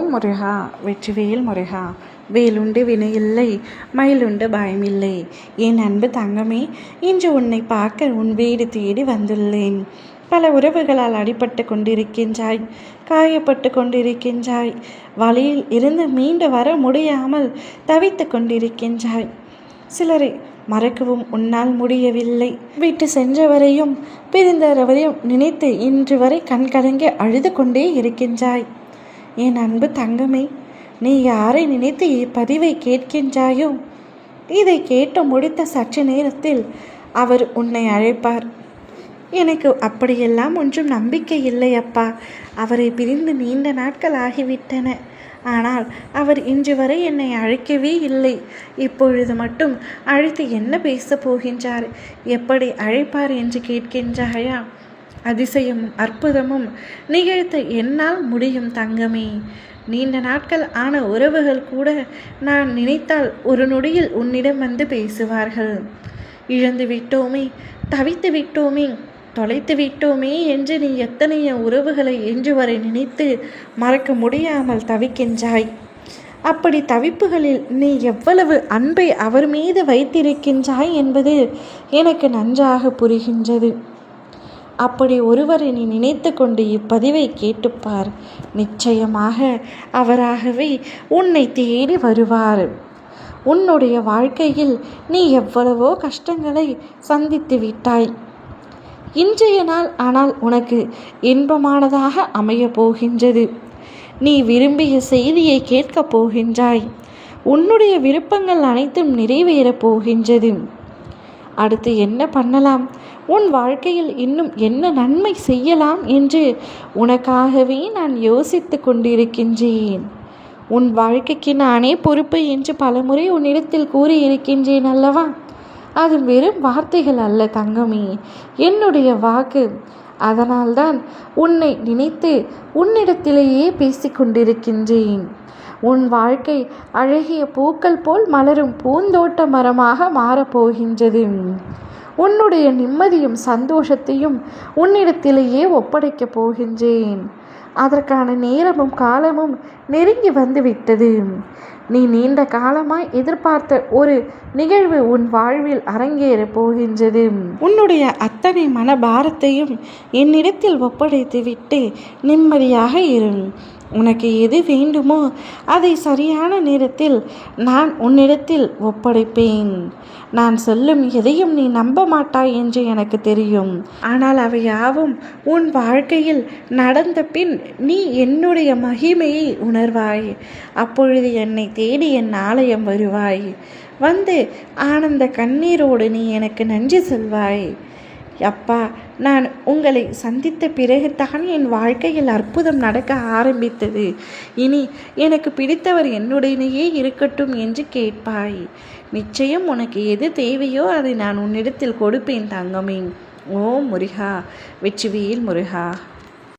ஓம் முருகா, வெற்றிவேல் முருகா. வேலுண்டு வினையில்லை, மயிலுண்டு பயமில்லை. என் அன்பு தங்கமே, இன்று உன்னை பார்க்க உன் வீடு தேடி வந்துள்ளேன். பல உறவுகளால் அடிபட்டு கொண்டிருக்கின்றாய், காயப்பட்டு கொண்டிருக்கின்றாய். வழியில் இருந்து மீண்டு வர முடியாமல் தவித்து கொண்டிருக்கின்றாய். சிலரை மறக்கவும் உன்னால் முடியவில்லை. விட்டு சென்றவரையும் பிரிந்தவரையும் நினைத்து இன்று வரை கண்கலங்கி அழுது கொண்டே இருக்கின்றாய். என் அன்பு தங்கமே, நீ யாரை நினைத்து இப்பதிவை கேட்கின்றாயோ, இதை கேட்டு முடித்த சற்று நேரத்தில் அவர் உன்னை அழைப்பார். எனக்கு அப்படியெல்லாம் ஒன்றும் நம்பிக்கை இல்லை அப்பா. அவரை பிரிந்து நீண்ட நாட்கள் ஆகிவிட்டன. ஆனால் அவர் இன்று வரை என்னை அழைக்கவே இல்லை. இப்பொழுது மட்டும் அழைத்து என்ன பேசப் போகின்றார், எப்படி அழைப்பார் என்று கேட்கின்றாயா? அதிசயமும் அற்புதமும் நிகழ்த்த என்னால் முடியும் தங்கமே. நீண்ட நாட்கள் ஆன உறவுகள் கூட நான் நினைத்தால் ஒரு நொடியில் உன்னிடம் வந்து பேசுவார்கள். இழந்து விட்டோமே, தவித்து விட்டோமே, தொலைத்து விட்டோமே என்று நீ எத்தனைய உறவுகளை இன்று வரை நினைத்து மறக்க முடியாமல் தவிக்கின்றாய். அப்படி தவிப்புகளில் நீ எவ்வளவு அன்பை அவர் மீது வைத்திருக்கின்றாய் என்பது எனக்கு நன்றாக புரிகின்றது. அப்படி ஒருவரை நீ நினைத்து கொண்டு இப்பதிவை கேட்டுப்பார். நிச்சயமாக அவராகவே உன்னை தேடி வருவார். உன்னுடைய வாழ்க்கையில் நீ எவ்வளவோ கஷ்டங்களை சந்தித்து விட்டாய். இன்றைய நாள் ஆனால் உனக்கு இன்பமானதாக அமைய போகின்றது. நீ விரும்பிய செய்தியை கேட்கப் போகின்றாய். உன்னுடைய விருப்பங்கள் அனைத்தும் நிறைவேறப் போகின்றது. அடுத்து என்ன பண்ணலாம், உன் வாழ்க்கையில் இன்னும் என்ன நன்மை செய்யலாம் என்று உனக்காகவே நான் யோசித்து கொண்டிருக்கின்றேன். உன் வாழ்க்கைக்கு நானே பொறுப்பு என்று பலமுறை உன்னிடத்தில் கூறியிருக்கின்றேன் அல்லவா? அது வெறும் வார்த்தைகள் அல்ல தங்கமே, என்னுடைய வாக்கு. அதனால்தான் உன்னை நினைத்து உன்னிடத்திலேயே பேசிக்கொண்டிருக்கின்றேன். உன் வாழ்க்கை அழகிய பூக்கள் போல் மலரும் பூந்தோட்ட மரமாக மாறப்போகின்றது. உன்னுடைய நிம்மதியும் சந்தோஷத்தையும் உன்னிடத்திலேயே ஒப்படைக்கப் போகின்றேன். அதற்கான நேரமும் காலமும் நெருங்கி வந்துவிட்டது. நீ நீண்ட காலமாய் எதிர்பார்த்த ஒரு நிகழ்வு உன் வாழ்வில் அரங்கேறப் போகின்றது. உன்னுடைய அத்தனை மனபாரத்தையும் என்னிடத்தில் ஒப்படைத்து விட்டு நிம்மதியாக இரு. உனக்கு எது வேண்டுமோ அதை சரியான நேரத்தில் நான் உன்னிடத்தில் ஒப்படைப்பேன். நான் சொல்லும் எதையும் நீ நம்ப மாட்டாய் என்று எனக்கு தெரியும். ஆனால் அவை யாவும் உன் வாழ்க்கையில் நடந்த பின் நீ என்னுடைய மகிமையை உணர்வாய். அப்பொழுது என்னை தேடி என் ஆலயம் வருவாய். வந்து ஆனந்த கண்ணீரோடு நீ எனக்கு நன்றி சொல்வாய். அப்பா, நான் உங்களை சந்தித்த பிறகு தான் என் வாழ்க்கையில் அற்புதம் நடக்க ஆரம்பித்தது. இனி எனக்கு பிடித்தவர் என்னுடனேயே இருக்கட்டும் என்று கேட்பாய். நிச்சயம் உனக்கு எது தேவையோ அதை நான் உன்னிடத்தில் கொடுப்பேன் தங்கமே. ஓம் முருகா, வெற்றிவேல் முருகா.